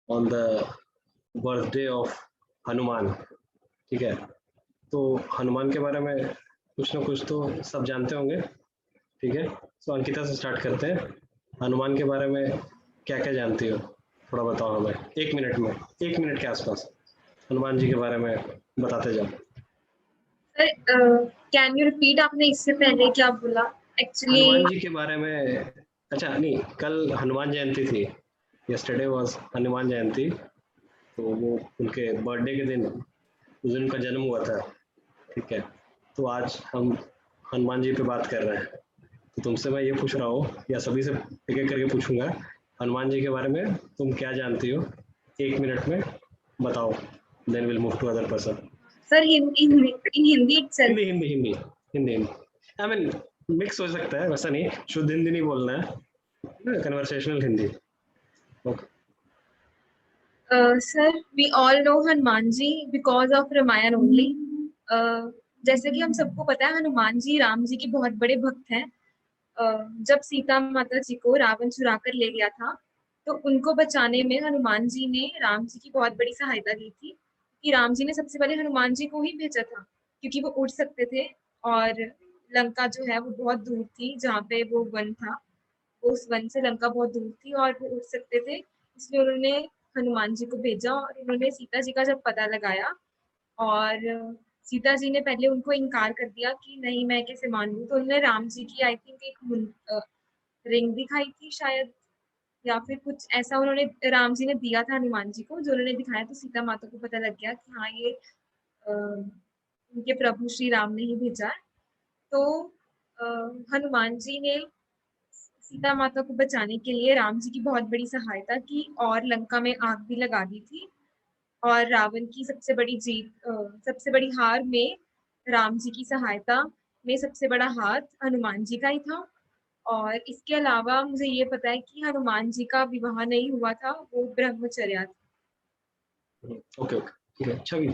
On the birthday of Hanuman, ठीक है? तो हनुमान के बारे में कुछ ना कुछ तो सब जानते होंगे, ठीक है? तो अंकिता से स्टार्ट करते हैं। हनुमान के बारे में क्या-क्या जानती हो? थोड़ा बताओ हमें, 1 मिनट में, 1 मिनट के आसपास हनुमान जी के बारे में बताते जाओ। सर कैन यू रिपीट, आपने इससे पहले क्या बोला? एक्चुअली हनुमान जी के बारे में, अच्छा नहीं, कल हनुमान जयंती थी, यस्टरडे वाज हनुमान जयंती, तो वो उनके बर्थडे के दिन, उस दिन उनका जन्म हुआ था, ठीक है? तो आज हम हनुमान जी पे बात कर रहे हैं, तो तुमसे मैं ये पूछ रहा हूँ, या सभी से एक एक करके पूछूंगा, हनुमान जी के बारे में तुम क्या जानती हो? 1 मिनट में बताओ, then will move to other person. Sir in Hindi itself. Hindi Hindi Hindi Hindi I mean mix हो सकता है, वैसा नहीं, शुद्ध हिंदी नहीं बोलना है, conversational Hindi. Okay. Sir we all know Hanuman ji because of Ramayana only. जैसे कि हम सबको पता है हनुमान जी राम जी के बहुत बड़े भक्त हैं। जब सीता माता जी को रावण चुरा कर ले गया था, तो उनको बचाने में हनुमान जी ने राम जी की बहुत बड़ी सहायता की थी। कि राम जी ने सबसे पहले हनुमान जी को ही भेजा था, क्योंकि वो उड़ सकते थे और लंका जो है वो बहुत दूर थी, जहाँ पे वो वन था, वो उस वन से लंका बहुत दूर थी और वो उड़ सकते थे, इसलिए उन्होंने हनुमान जी को भेजा। और उन्होंने सीता जी का जब पता लगाया, और सीता जी ने पहले उनको इनकार कर दिया कि नहीं मैं कैसे मानूं, तो उन्होंने राम जी की आई थिंक एक रिंग दिखाई थी शायद, या फिर कुछ ऐसा उन्होंने राम जी ने दिया था हनुमान जी को, जो उन्होंने दिखाया, तो सीता माता को पता लग गया कि हाँ ये उनके प्रभु श्री राम ने ही भेजा है। तो हनुमान जी ने सीता माता को बचाने के लिए राम जी की बहुत बड़ी सहायता की और लंका में आग भी लगा दी थी। और रावण की सबसे बड़ी जीत, सबसे बड़ी हार में राम जी की सहायता में सबसे बड़ा हाथ हनुमान जी का ही था। और इसके अलावा मुझे ये पता है कि हनुमान जी का विवाह नहीं हुआ था, वो ब्रह्मचर्या था। ओके ओके, ठीक है। Chhavi,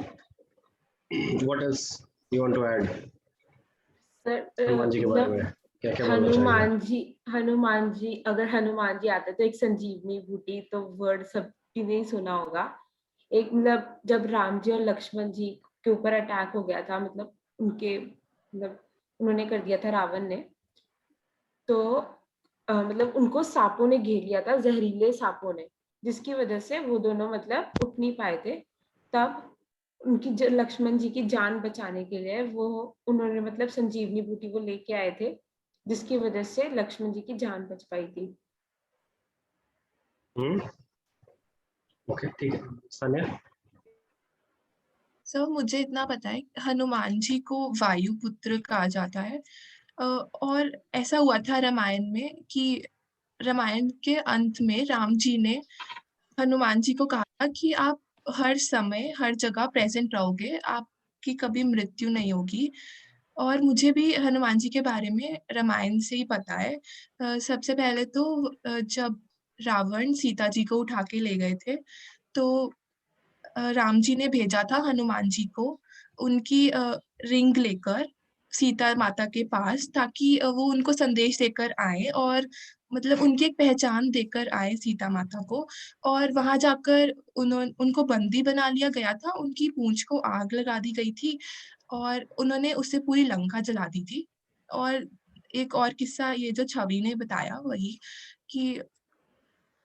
what else you want to add sir Hanuman ji के बारे में? मतलब क्या क्या बोलना चाहेंगे? हनुमान जी अगर हनुमान जी आते तो एक संजीवनी बूटी तो वर्ड सबकी नहीं सुना होगा। एक मतलब जब राम जी और लक्ष्मण जी के ऊपर अटैक हो गया था, मतलब उनके मतलब उन्होंने कर दिया था रावण ने, तो मतलब उनको सांपों ने घेर लिया था, जहरीले सांपों ने, जिसकी वजह से वो दोनों मतलब उठ नहीं पाए थे। तब उनकी लक्ष्मण जी की जान बचाने के लिए वो उन्होंने मतलब संजीवनी बूटी वो लेके आए थे, जिसकी वजह से लक्ष्मण जी की जान बच पाई थी। ओके, ठीक है। सान्या? सर मुझे इतना पता है हनुमान जी को वायुपुत्र कहा जाता है। और ऐसा हुआ था रामायण में कि रामायण के अंत में राम जी ने हनुमान जी को कहा था कि आप हर समय हर जगह प्रेजेंट रहोगे, आपकी कभी मृत्यु नहीं होगी। और मुझे भी हनुमान जी के बारे में रामायण से ही पता है। सबसे पहले तो जब रावण सीता जी को उठा के ले गए थे, तो राम जी ने भेजा था हनुमान जी को उनकी रिंग लेकर सीता माता के पास, ताकि वो उनको संदेश देकर आए और मतलब उनकी एक पहचान देकर आए सीता माता को। और वहां जाकर उनको बंदी बना लिया गया था, उनकी पूंछ को आग लगा दी गई थी और उन्होंने उससे पूरी लंका जला दी थी। और एक और किस्सा ये जो छवि ने बताया वही, कि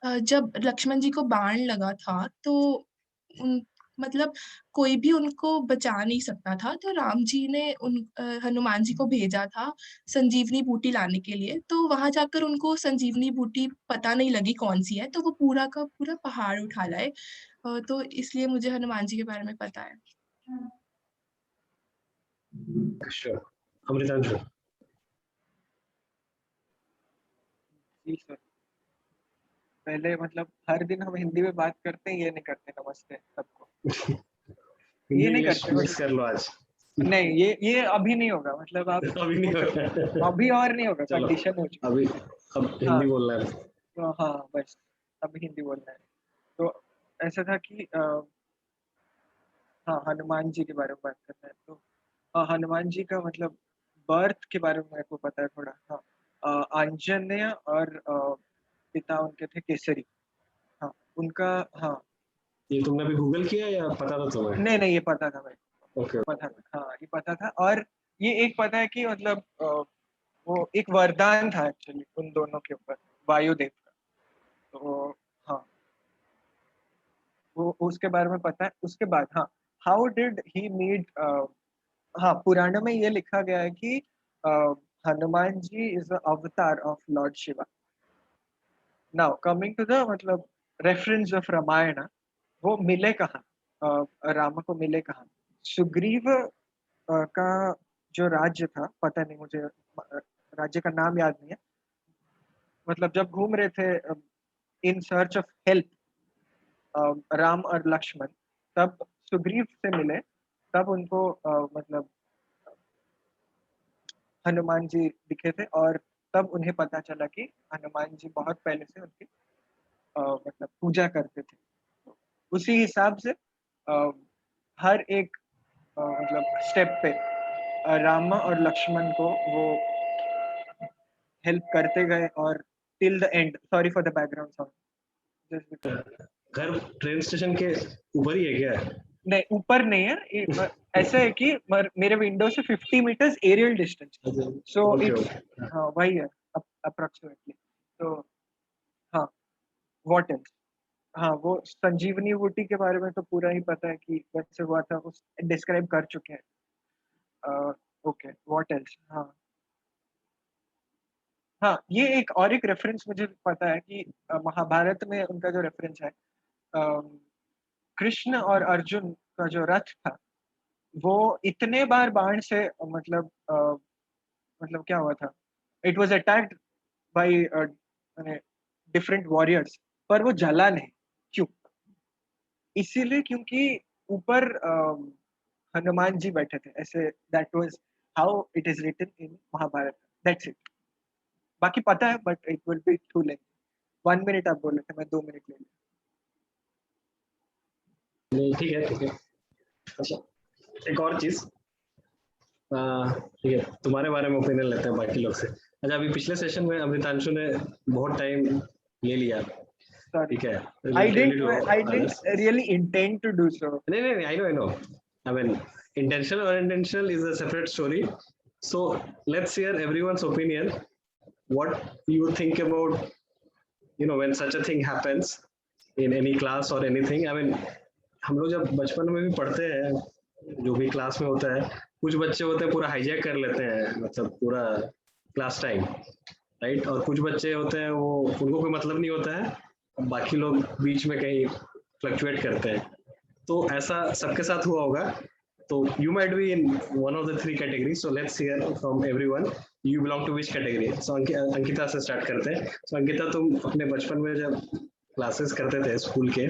जब लक्ष्मण जी को बाण लगा था तो उन मतलब कोई भी उनको बचा नहीं सकता था, तो राम जी ने हनुमान जी को भेजा था संजीवनी बूटी लाने के लिए। तो वहां जाकर उनको संजीवनी बूटी पता नहीं लगी कौन सी है, तो वो पूरा का पूरा पहाड़ उठा लाए। तो इसलिए मुझे हनुमान जी के बारे में पता है। श्योर। अमृतांशु? जी सर, पहले मतलब हर दिन हम हिंदी में बात करते हैं, ये नहीं करते नमस्ते सबको, ये नहीं करते मिक्स मतलब। कर लो आज। नहीं, ये अभी नहीं होगा, मतलब आप अभी नहीं होगा। अभी और नहीं होगा, कंडीशन हो चुकी अभी अब हाँ हिंदी बोलना है। तो हाँ बस अभी हिंदी बोलना है। तो ऐसा था कि हाँ हनुमान जी के बारे में बात करना है, तो हनुमान जी का मतलब बर्थ के बारे में मेरे को पता है थोड़ा। हाँ, आंजनेय और पिता उनके थे केसरी। हाँ उनका, हाँ ये तुमने अभी गूगल किया या पता था तुम्हें? नहीं ये पता था भाई, ओके पता था, हाँ ये पता था। और ये एक पता है कि मतलब वो एक वरदान था एक्चुअली उन दोनों के ऊपर, वायुदेव का। तो हाँ वो उसके बारे में पता है। उसके बाद हाँ, हाउ डिड ही मीट, हाँ पुराणों में ये लिखा गया है कि Hanuman ji is the avatar of lord Shiva. Now coming to the मतलब रेफरेंस ऑफ रामायण, वो मिले कहाँ, राम को मिले कहाँ? सुग्रीव का जो राज्य था, पता नहीं मुझे राज्य का नाम याद नहीं है, मतलब जब घूम रहे थे in search of help Ram और लक्ष्मण, तब सुग्रीव से मिले, तब उनको मतलब हनुमान जी दिखे थे, और तब उन्हें पता चला कि हनुमान जी बहुत पहले से उनकी मतलब पूजा करते थे। उसी हिसाब से हर एक मतलब स्टेप पे राम और लक्ष्मण को वो हेल्प करते गए, और till the end, sorry for the background sound. घर ट्रेन स्टेशन के ऊपर ही है क्या? नहीं ऊपर नहीं है, ऐसा है कि मेरे विंडो से 50 metres aerial distance, so okay it's okay. हाँ वही है अप्रोक्सीमेटली। तो हाँ, व्हाट एल्स, हाँ वो संजीवनी बूटी के बारे में तो पूरा ही पता है कि कैसे हुआ था, उस डिस्क्राइब कर चुके हैं। ओके व्हाट एल्स, हाँ हाँ ये एक और एक रेफरेंस मुझे पता है कि महाभारत में उनका जो रेफरेंस है, कृष्ण और अर्जुन का जो रथ था, वो इतने बार बाण से मतलब मतलब क्या हुआ था, it was attacked by different warriors, पर वो जला नहीं। क्यों? इसीलिए क्योंकि ऊपर हनुमान जी बैठे थे, ऐसे that was how it is written in Mahabharata, that's it. बाकी पता है but it will be too length. 1 minute आप बोले थे, मैं 2 मिनट ले लिया। नहीं ठीक है ठीक है। अच्छा एक और चीज, ठीक है तुम्हारे बारे में ओपिनियन लेते हैं बाकी लोग से। अच्छा अभी पिछले सेशन में अमृतांशु ने बहुत टाइम ले लिया, Sorry, ठीक है, I relatively to didn't others. really intend to do so. नहीं I know I mean intentional or unintentional is a separate story, so let's hear everyone's opinion, what you think about when such a thing happens in any class or anything. I mean हम लोग जब बचपन में भी पढ़ते हैं, जो भी क्लास में होता है, कुछ बच्चे होते हैं पूरा हाईजैक कर लेते हैं मतलब पूरा क्लास टाइम, राइट, और कुछ बच्चे होते हैं वो उनको कोई मतलब नहीं होता है, बाकी लोग बीच में कहीं फ्लक्चुएट करते हैं। तो ऐसा सबके साथ हुआ होगा, तो you might be in one of the three categories, so let's hear from everyone you belong to which category. So Ankita से स्टार्ट करते हैं। So अंकिता तुम अपने बचपन में जब क्लासेस करते थे स्कूल के,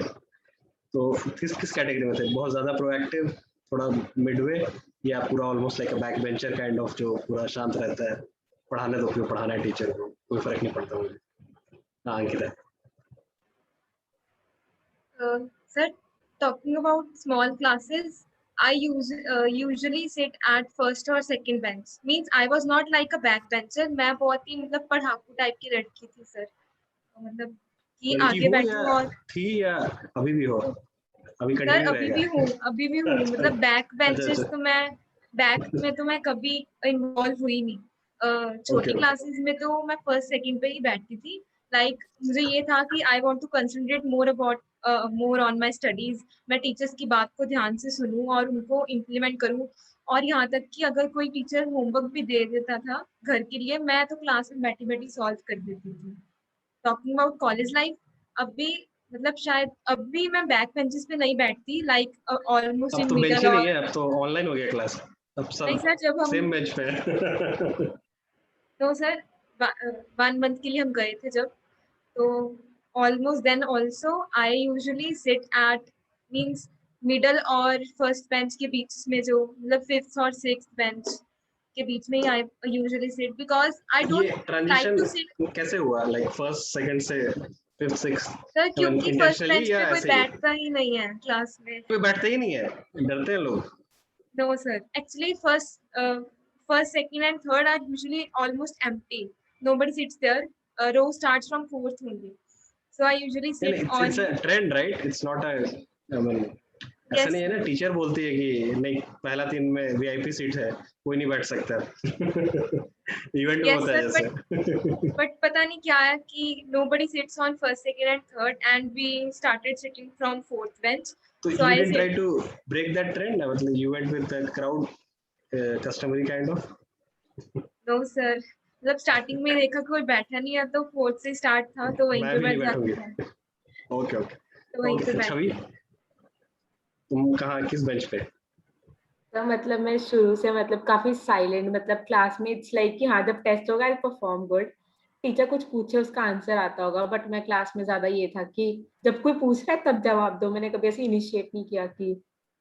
तो किस कैटेगरी में थे? बहुत ज्यादा प्रोएक्टिव, थोड़ा मिडवे, या पूरा almost like a back bencher kind of जो पूरा शांत रहता है, पढ़ाने दो क्यों पढ़ाना है टीचर को, कोई फर्क नहीं पड़ता मुझे। हाँ Ankita. Sir, talking about small classes, I usually sit at first or second bench. Means I was not like a backbencher. मैं बहुत ही मतलब पढ़ाकू टाइप की लड़की थी सर, मतलब कि लड़की आगे हो बैठूं या और थी या अभी भी हो? अभी सर कंटिन्यू अभी रहेगा? भी हूँ, अभी भी हूँ, अच्छा मतलब बैक बेंचेस अच्छा तो मैं बैक में तो मैं कभी इन्वॉल्व हुई नहीं। छोटी ओके क्लासेस में तो मैं फर्स्ट सेकंड पे ही बैठती थी। लाइक मुझे ये था कि I want to concentrate more on my studies. मैं टीचर्स की बात को ध्यान से सुनूं और उनको इम्प्लीमेंट करूं, और यहाँ तक कि अगर कोई टीचर होमवर्क भी दे देता था घर के लिए, मैं तो क्लास में बैठी बैठी सॉल्व कर देती थी। टॉकिंग अबाउट कॉलेज लाइफ, अब भी मतलब शायद अब भी मैं बैक बेंचेस पे नहीं बैठती, लाइक ऑलमोस्ट अब इन तो बेंच मिडल। ही नहीं और है, अब तो ऑनलाइन हो गया क्लास, अब नहीं सब सर, जब हम सेम बेंच पे है। तो सर 1 मंथ के लिए हम गए थे जब, तो almost then also I usually sit at means middle और फर्स्ट बेंच के बीच में, जो मतलब फिफ्थ और सिक्स्थ बेंच के बीच में ही I usually sit, because I ये don't like transition to sit. कैसे हुआ, लाइक फर्स्ट सेकंड से fifth six? Sir I mean क्योंकि फर्स्ट बेंच इंटेंशनली या पे कोई ऐसे ही? बैठता ही नहीं है क्लास में। कोई बैठते ही नहीं है, डरते हैं लोग? No, sir. Actually, first, second, and third are usually almost empty. Nobody sits there. Row starts from fourth only. So I usually नहीं sit नहीं, it's on. A trend right, it's not a I mean, ऐसा नहीं है ना, teacher बोलती है कि नहीं पहला 3 में वीआईपी सीट है, कोई नहीं बैठ सकता। इवेंट में Yes, होता है sir, जैसे। but पता नहीं क्या है कि nobody sits on first, second, and third, and we started sitting from fourth bench. तो So you I didn't try said, to break that trend? मतलब you went with the crowd, customary kind of? no sir. मतलब starting में देखा कोई बैठा नहीं है तो फोर्थ से स्टार्ट था, तो वहीं मैं पे भी नहीं बैठ जाके बैठूंगी। ओके ओके तो वहीं पे ओके। बैठ छवि, तुम कहाँ किस बेंच पे? तो मतलब मैं शुरू से मतलब काफी साइलेंट, मतलब क्लास में इट्स लाइक कि हाँ जब टेस्ट होगा आई परफॉर्म गुड, टीचर कुछ पूछे उसका आंसर आता होगा, बट मैं क्लास में ज्यादा ये था कि जब कोई पूछ रहा है तब जवाब दो। मैंने कभी ऐसे इनिशिएट नहीं किया कि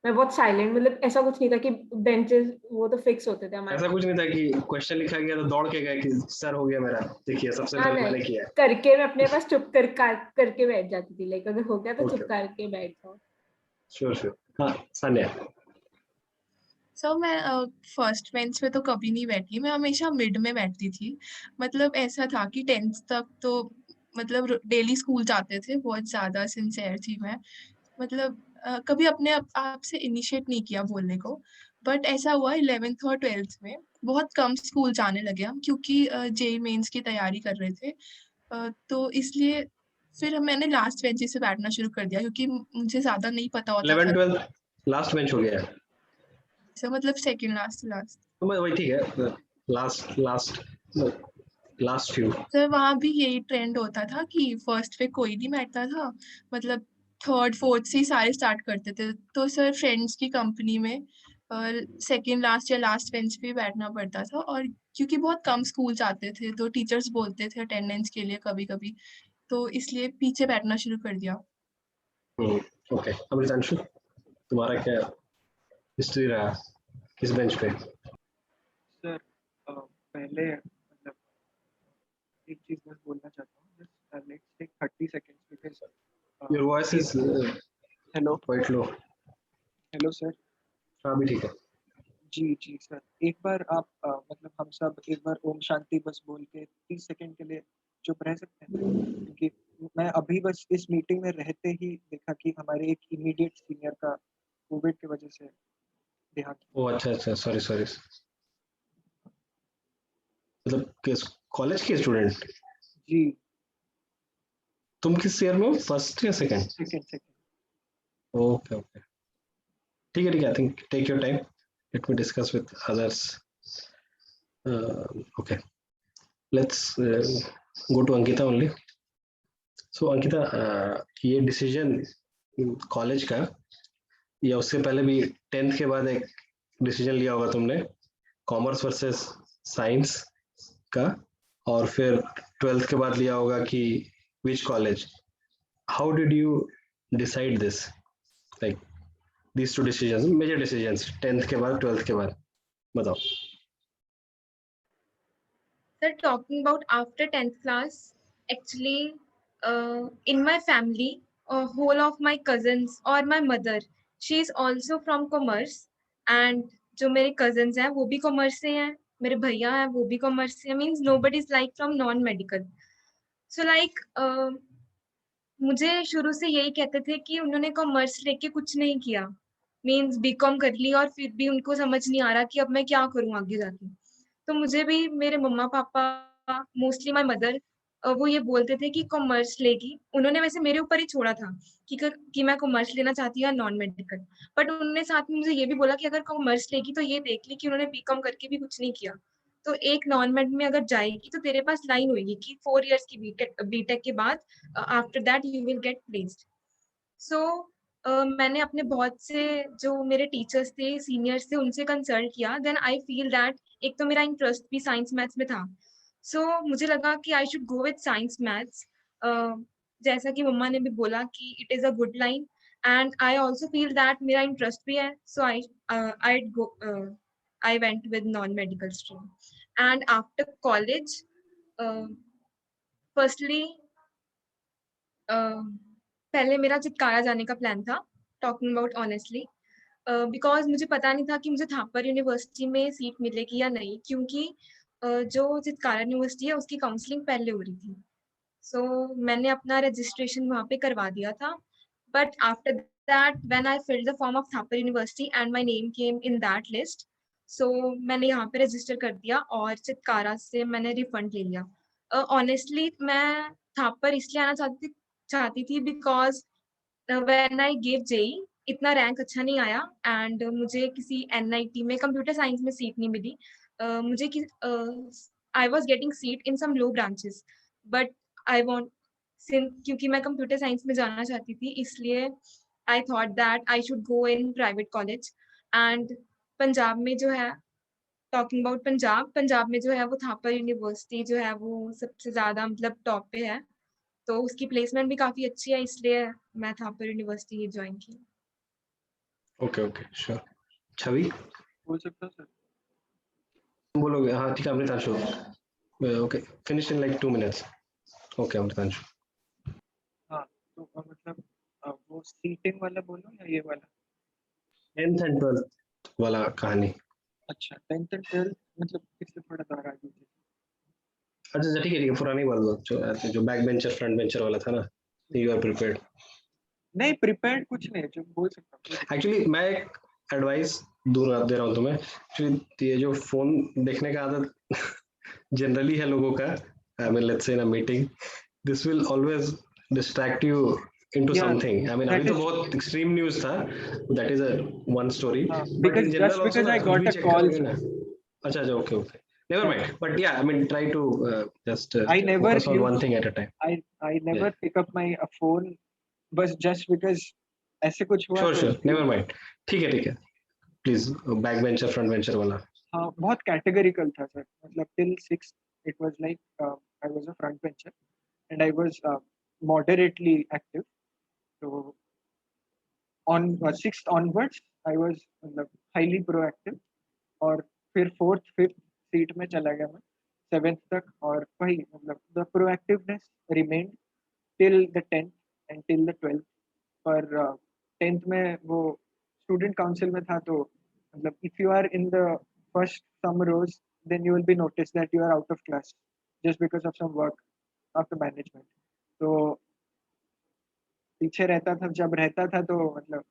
मैं बहुत साइलेंट, मतलब ऐसा कुछ नहीं था कि बेंचेस वो तो फिक्स होते थे हमारे। ऐसा कुछ नहीं था कि क्वेश्चन लिखा गया तो दौड़ के गए कि सर हो गया मेरा, देखिए सबसे हाँ पहले मैंने नहीं, किया है। करके मैं अपने पास चुप करके बैठ जाती थी, लाइक अगर हो गया तो चुप ओके, करके बैठ जाओ। Sure sure. हाँ सान्या। सो मैं फर्स्ट बेंच पे तो कभी नहीं बैठी, मैं हमेशा मिड में बैठती थी। मतलब ऐसा था कि 10th तक तो मतलब डेली स्कूल जाते थे, बहुत ज़्यादा सिंसियर थी मैं। मतलब कभी अपने आप से इनिशिएट नहीं किया बोलने को। बट ऐसा हुआ 11th और 12th में बहुत कम स्कूल जाने लगे हम, क्योंकि जेई मेंस की तैयारी कर रहे थे। तो इसलिए फिर मैंने लास्ट बेंचेस से बैठना शुरू कर दिया, क्योंकि मुझे ज़्यादा नहीं पता होता 11 था। 12 लास्ट बेंच हो गया है, ऐसा मतलब सेकंड लास्ट टू लास्ट। तो मैं वही ठीक है, last last last few. Sir वहाँ भी यही ट्रेंड होता था कि फर्स्ट पे कोई नहीं बैठता था, मतलब थर्ड फोर्थ से ही सारे स्टार्ट करते थे। तो सर फ्रेंड्स की कंपनी में सेकंड लास्ट या लास्ट बेंच पे बैठना पड़ता था, और क्योंकि बहुत कम स्कूल जाते थे तो टीचर्स बोलते थे अटेंडेंस के लिए कभी कभी, तो इसलिए पीछे बैठना शुरू कर दिया। ओके, अमृतांशु, तुम्हारा क्या हिस्ट्री रहा, किस बेंच पे? सर पहले मतलब एक चीज मैं बोलना चाहता हूँ, just let's take 30 seconds because your voice is hello quite low. Hello sir. हाँ भी ठीक है। जी जी सर, एक बार आप मतलब हम सब एक बार ओम शांति बस बोल के 30 सेकंड के लिए चुप रह सकते हैं, क्योंकि मैं अभी बस इस मीटिंग में रहते ही देखा कि हमारे एक इमीडिएट सीनियर का कोविड की वजह से देहांत। ओ अच्छा अच्छा, सॉरी सॉरी। मतलब किस कॉलेज के स्टूडेंट? जी तुम किस ईयर में हो, फर्स्ट या सेकंड? सेकंड। ओके ओके, ठीक है ठीक है। I think take your time, let me discuss with others. Okay, let's go to Ankita only. So Ankita, ये डिसीजन कॉलेज का या उससे पहले भी 10th के बाद एक डिसीजन लिया होगा तुमने, कॉमर्स वर्सेस साइंस का, और फिर 12th के बाद लिया होगा कि which college. How did you decide this, like these two decisions, major decisions, 10th के बाद 12th के बाद, बताओ। sir, talking about after 10th class, actually in my family, whole of my cousins or my mother, she is also from commerce, and जो मेरे cousins हैं वो भी commerce से हैं, मेरे भैया हैं वो भी commerce से हैं, means nobody is like from non medical. So like मुझे शुरू से यही कहते थे कि उन्होंने कॉमर्स लेके कुछ नहीं किया, मींस बीकॉम कर ली और फिर भी उनको समझ नहीं आ रहा कि अब मैं क्या करूं आगे जाके। तो मुझे भी मेरे मम्मा पापा, मोस्टली माय मदर, वो ये बोलते थे कि कॉमर्स लेगी। उन्होंने वैसे मेरे ऊपर ही छोड़ा था कि मैं कॉमर्स लेना चाहती हूँ या नॉन मेडिकल, बट उन्होंने साथ में मुझे ये भी बोला कि अगर कॉमर्स लेगी तो ये देख ली कि उन्होंने बीकॉम करके भी कुछ नहीं किया, तो एक नॉन मेड में अगर जाएगी तो तेरे पास लाइन होगी कि 4 इयर्स की बीटेक के बाद after that you will get placed. So मैंने अपने बहुत से जो मेरे टीचर्स थे, सीनियर्स थे, उनसे कंसल्ट किया। देन आई फील दैट एक तो मेरा इंटरेस्ट भी साइंस मैथ्स में था, सो मुझे लगा कि I should go with science maths. जैसा कि मम्मा ने भी बोला कि it is a good line, and I also feel that मेरा इंटरेस्ट भी है, so I went with non medical stream. And after college, firstly पहले मेरा चितकारा जाने का प्लान था, टॉकिंग अबाउट ऑनेस्टली, बिकॉज मुझे पता नहीं था कि मुझे थापर यूनिवर्सिटी में सीट मिलेगी या नहीं, क्योंकि जो चितकारा यूनिवर्सिटी है उसकी काउंसलिंग पहले हो रही थी। सो मैंने अपना रजिस्ट्रेशन वहाँ पे करवा दिया था, but after that when I filled the form of Thapar University and my name came in that list, so मैंने यहाँ पे रजिस्टर कर दिया और चित्कारा से मैंने रिफंड ले लिया. Honestly मैं थापर इसलिए आना चाहती थी because when I gave JEE इतना रैंक अच्छा नहीं आया एंड मुझे किसी NIT में कंप्यूटर साइंस में सीट नहीं मिली. मुझे I was getting seat in some low branches but I want क्योंकि मैं कंप्यूटर साइंस में जाना चाहती थी इसलिए I thought that I should go in private college and Punjab में जो है talking about पंजाब में जो है वो थापर यूनिवर्सिटी जो है वो सबसे ज्यादा मतलब टॉप पे है तो उसकी प्लेसमेंट भी काफी अच्छी है इसलिए मैं थापर यूनिवर्सिटी ज्वाइन की. Okay sure. छवि बोल सकता सर? बोलोगे? हाँ ठीक है. Amritanshu okay finish in like 2 minutes. Okay Amritanshu. हाँ तो मतलब वो सीटिंग वाला बोलो या ये वाला? 10th and 12th वाला कहानी. अच्छा 10th and 12th मतलब इससे थोड़ा दोहरा दीजिए. अच्छा ठीक है पुरानी बात दो जो बैक बेंचर फ्रंट बेंचर वाला था ना. You are prepared? नहीं प्रिपेयर्ड कुछ नहीं जो बोल सकता हूँ. एक्चुअली मैं एक एडवाइस दे रहा हूँ तुम्हें. एक्चुअली ये जो फोन देखने का आदत जनरली है लोगों का, I mean let's say in a meeting, this will always distract you into something. I mean अभी तो बहुत extreme news था. That is a one story. Because just because I got a call. अच्छा okay. Never mind. But yeah, I mean try to just I never focus on one thing at a time. I never pick up my phone, but just because ऐसे कुछ हुआ. Sure. Never mind. ठीक है. Please back bencher front bencher वाला. हाँ बहुत categorical था sir. मतलब till 6th it was like I was a front bencher and I was moderately active. So on 6th onwards I was highly proactive और फिर 4th 5th seat में चला गया मैं 7th तक और वही मतलब the proactiveness remained till the 10th and till the 12th. पर 10th में वो student council में था तो मतलब if you are in the first some rows then you will be noticed that you are out of class just because of some work of the management. तो पीछे रहता था जब रहता था तो मतलब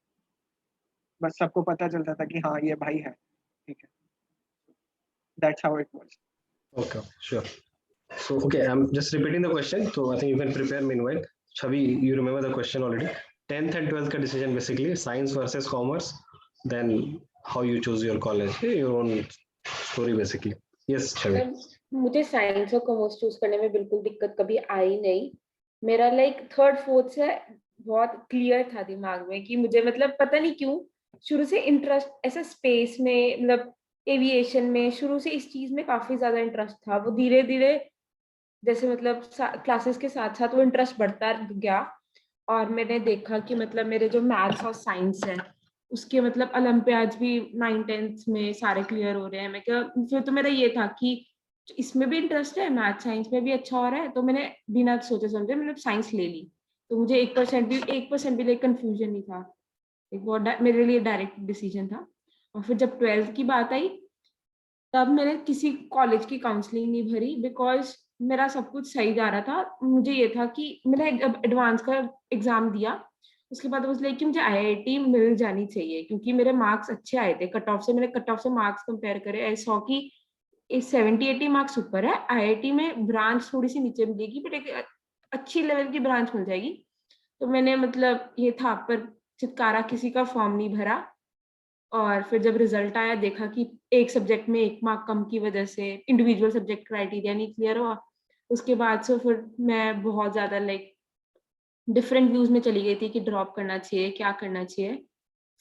बस सबको पता चलता था कि हाँ ये भाई है. ठीक है. That's how it was. Okay, sure. So okay, I'm just repeating the question. So I think you can prepare meanwhile. Chavi, you remember the question already. 10th and 12th का decision basically science versus commerce. Then how you choose your college. Your own story basically. Yes, Chavi. मुझे science और commerce choose करने में बिल्कुल दिक्कत कभी आई नहीं. मेरा लाइक 3rd 4th से बहुत क्लियर था दिमाग में कि मुझे मतलब पता नहीं क्यों शुरू से इंटरेस्ट ऐसा स्पेस में मतलब एविएशन में शुरू से इस चीज में काफी ज्यादा इंटरेस्ट था. वो धीरे धीरे जैसे मतलब क्लासेस के साथ साथ वो इंटरेस्ट बढ़ता गया और मैंने देखा कि मतलब मेरे जो मैथ्स और साइंस है उसके मतलब ओलंपियाड्स भी 9th 10th में सारे क्लियर हो रहे हैं. मैं क्या फिर तो मेरा ये था कि इसमें भी इंटरेस्ट है, मैथ साइंस में भी अच्छा हो रहा है, तो मैंने बिना सोचे समझे मतलब साइंस ले ली. तो मुझे 1% भी लाइक कंफ्यूजन नहीं था. एक बहुत मेरे लिए डायरेक्ट डिसीजन था. और फिर जब 12th की बात आई तब मैंने किसी कॉलेज की काउंसलिंग नहीं भरी बिकॉज मेरा सब कुछ सही जा रहा था. मुझे ये था कि मैंने जब एडवांस का एग्जाम दिया उसके बाद मुझे लगा कि मुझे IIT मिल जानी चाहिए क्योंकि मेरे मार्क्स अच्छे आए थे कट ऑफ से. मैंने कट ऑफ से मार्क्स कंपेयर करे, आई सॉ कि 70-80 मार्क्स ऊपर है. IIT में ब्रांच थोड़ी सी नीचे मिलेगी बट एक अच्छी लेवल की ब्रांच मिल जाएगी. तो मैंने मतलब ये था पर चित्कारा किसी का फॉर्म नहीं भरा और फिर जब रिजल्ट आया देखा कि एक सब्जेक्ट में 1 मार्क कम की वजह से इंडिविजुअल सब्जेक्ट क्राइटेरिया नहीं क्लियर हुआ. उसके बाद से फिर मैं बहुत ज्यादा लाइक डिफरेंट व्यूज में चली गई थी कि ड्रॉप करना चाहिए क्या करना चाहिए.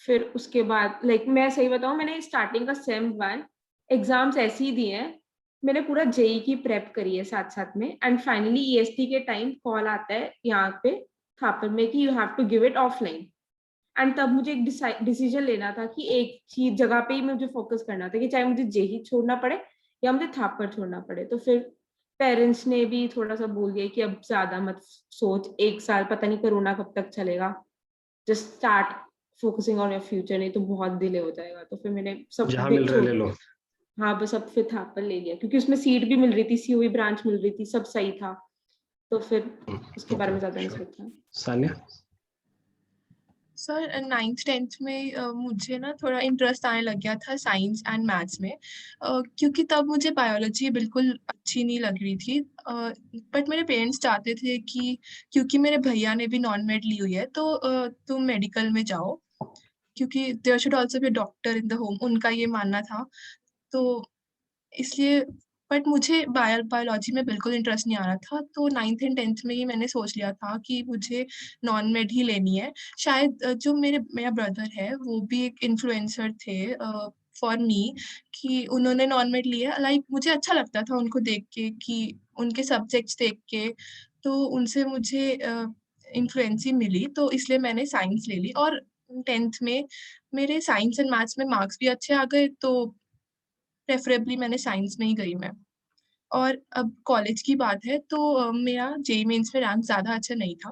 फिर उसके बाद लाइक मैं सही बताऊं मैंने स्टार्टिंग का सेम 1 एग्जाम्स ऐसे ही दिए हैं. मैंने पूरा JEE की प्रेप करी है साथ साथ में एंड फाइनली EST के टाइम कॉल आता है यहाँ पे थापर में कि you have to give it offline. And तब मुझे एक डिसीजन लेना था कि एक चीज जगह पे ही मुझे फोकस करना था कि चाहे मुझे JEE छोड़ना पड़े या मुझे थापर छोड़ना पड़े. तो फिर पेरेंट्स ने भी थोड़ा सा बोल दिया कि अब ज्यादा मत सोच, 1 साल पता नहीं कोरोना कब तक चलेगा, just start focusing on your future, नहीं तो बहुत डिले हो जाएगा. तो फिर मैंने सब जहाँ मिल रहा है ले लो. हाँ बस अब फिर थापर ले लिया क्योंकि उसमें सीट भी मिल रही थी, COE ब्रांच मिल रही थी, सब सही था. तो फिर उसके बारे में ज्यादा नहीं सोचा. सानिया? सर 9th 10th में मुझे ना थोड़ा इंटरेस्ट आने लग गया था साइंस एंड मैथ्स में, क्योंकि तब मुझे बायोलॉजी बिल्कुल अच्छी नहीं लग रही थी, बट मेरे पेरेंट्स चाहते थे कि क्योंकि मेरे भैया ने भी नॉन मेड ली हुई है तो तुम मेडिकल में जाओ, क्योंकि there should also be doctor in the home, उनका ये मानना था। तो इसलिए बट मुझे बायोलॉजी में बिल्कुल इंटरेस्ट नहीं आ रहा था, तो 9th एंड 10th में ही मैंने सोच लिया था कि मुझे नॉन मेड ही लेनी है। शायद जो मेरा ब्रदर है वो भी एक इन्फ्लुएंसर थे फॉर मी, कि उन्होंने नॉन मेड लिया, लाइक मुझे अच्छा लगता था उनको देख के, कि उनके सब्जेक्ट्स देख के, तो उनसे मुझे इन्फ्लुएंस ही मिली, तो इसलिए मैंने साइंस ले ली। और 10th में मेरे साइंस एंड मैथ्स में मार्क्स भी अच्छे आ गए, तो प्रेफरेबली मैंने साइंस में ही गई मैं। और अब कॉलेज की बात है तो मेरा जेईई मेंस में रैंक ज़्यादा अच्छा नहीं था,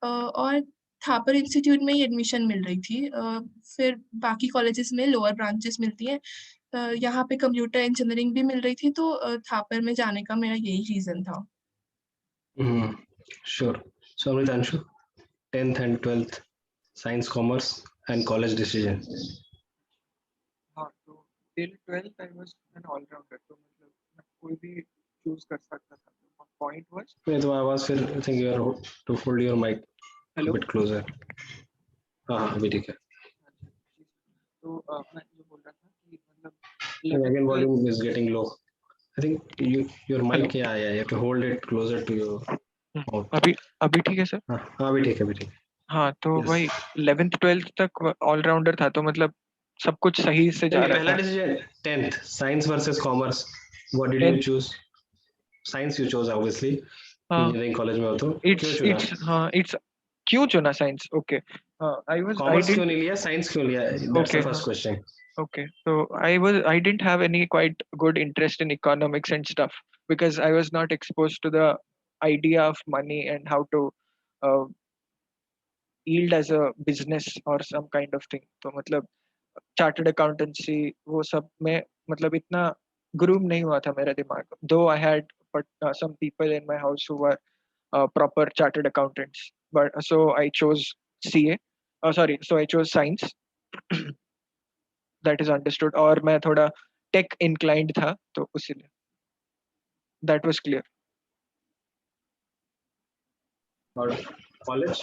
और थापर इंस्टीट्यूट में ही एडमिशन मिल रही थी। फिर बाकी कॉलेजेस में लोअर ब्रांचेस मिलती हैं, यहाँ पे कंप्यूटर इंजीनियरिंग भी मिल रही थी, तो थापर में जाने का मेरा यही रीज़न था। Sure. So Amritanshu, 10th and 12th science, commerce and college decision. हाँ, तो till 12th I was an all-rounder, तो मतलब मैं कोई भी choose कर सकता था। तो point was, नहीं तो आवाज फिर I think you are to hold your mic a hello, bit closer. हाँ अभी ठीक है. हाँ जी, जी। तो मैं जो बोल रहा था कि मतलब And 11th again 12th, volume is getting low. I think your hello, mic yeah you have to hold it closer to your mouth. अभी अभी ठीक है सर? हाँ अभी ठीक है अभी ठीक है. हाँ, तो Yes. भाई 11th 12th तक ऑल-राउंडर था, तो मतलब सब कुछ सही से जा नहीं रहा पहला था। Decision 10th science versus commerce. What did you 10th, choose? Science you chose obviously. हाँ, इंजीनियरिंग कॉलेज में हो तो क्यों चुना? it's क्यों चुना साइंस? ओके, I कॉमर्स क्यों didn't, नहीं लिया, साइंस क्यों लिया? That's okay, the first question. okay, so I didn't have any quite good interest in economics and stuff, because I was not exposed to the idea of money and how to uh, yield as a business or some kind of thing. तो मतलब chartered accountancy वो सब में मतलब इतना groom नहीं हुआ था मेरा दिमाग, दो I had some people in my house who were proper chartered accountants, but so I chose CA, so I chose science. That is understood, और मैं थोड़ा टेक inclined था, तो उसीलिए that was clear. और कॉलेज?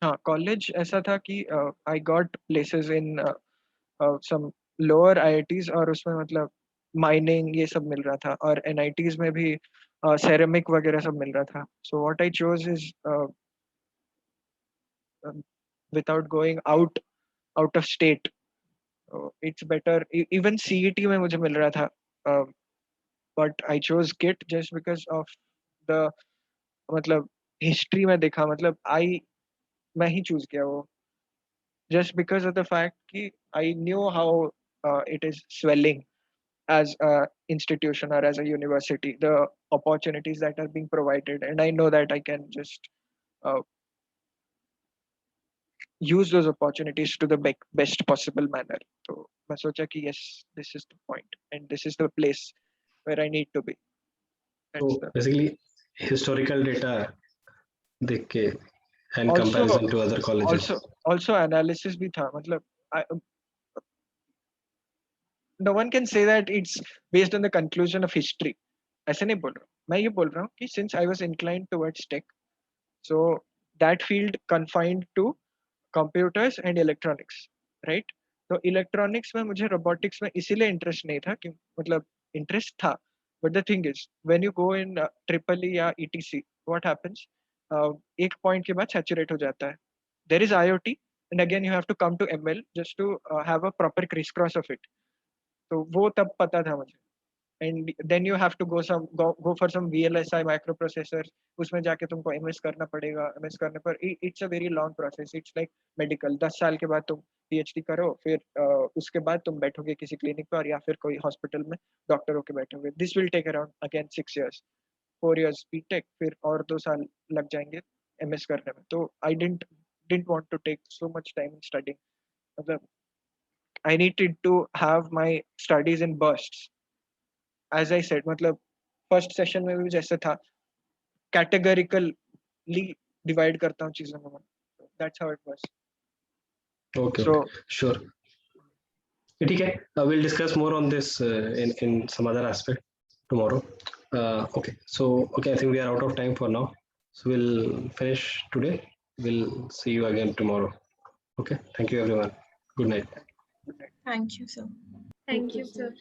हाँ, कॉलेज ऐसा था कि I got places in some lower IITs, और उसमें मतलब माइनिंग ये सब मिल रहा था, और एनआईटीज में भी सेरेमिक वगैरह सब मिल रहा था. So what I chose is without going out of state, it's better. Even CET में मुझे मिल रहा था, but I chose kit just because of the मतलब हिस्ट्री में देखा, मतलब मैं ही चूज किया वो, just because of the fact कि I knew how it is swelling as a institution or as a university, the opportunities that are being provided, and I know that I can just uh, use those opportunities to the best possible manner. So मैं सोचा कि yes, this is the point and this is the place where I need to be. तो That's the basically historical data देख के and also comparison to other colleges. also analysis भी था, मतलब no one can say that it's based on the conclusion of history. ऐसे नहीं बोल रहा हूँ, मैं ये बोल रहा हूँ कि since I was inclined towards tech, so that field confined to computers and electronics, right? तो electronics में मुझे robotics में इसीलिए interest नहीं था कि मतलब interest था, but the thing is when you go in triple E या ETC, what happens? एक point के बाद saturate हो जाता है. There is IoT, and again you have to come to ML just to have a proper crisscross of it. तो वो तब पता था मुझे. And then you have to go for some VLSI microprocessor, उसमें जाके तुमको MS करना पड़ेगा. MS करने पर it's a very long process. It's like medical. 10 साल के बाद तुम PhD करो, फिर उसके बाद तुम बैठोगे किसी क्लिनिक पर या फिर कोई हॉस्पिटल में डॉक्टर होके बैठोगे. This will take around again 6 years, 4 years BTech, फिर और 2 साल लग जाएंगे MS करने में. तो I didn't want to take so much time in studying. मतलब I needed to have my studies in bursts. As I said, मतलब फर्स्ट सेशन में भी जैसे था, कैटेगरिकली डिवाइड करता हूँ चीजों में. That's how it was. Okay, So sure. ठीक है, we'll discuss more on this in some other aspect tomorrow. Okay, so okay, I think we are out of time for now, so we'll finish today. We'll see you again tomorrow. Okay, thank you everyone. Good night. good night. Thank you, sir. Thank you, sir.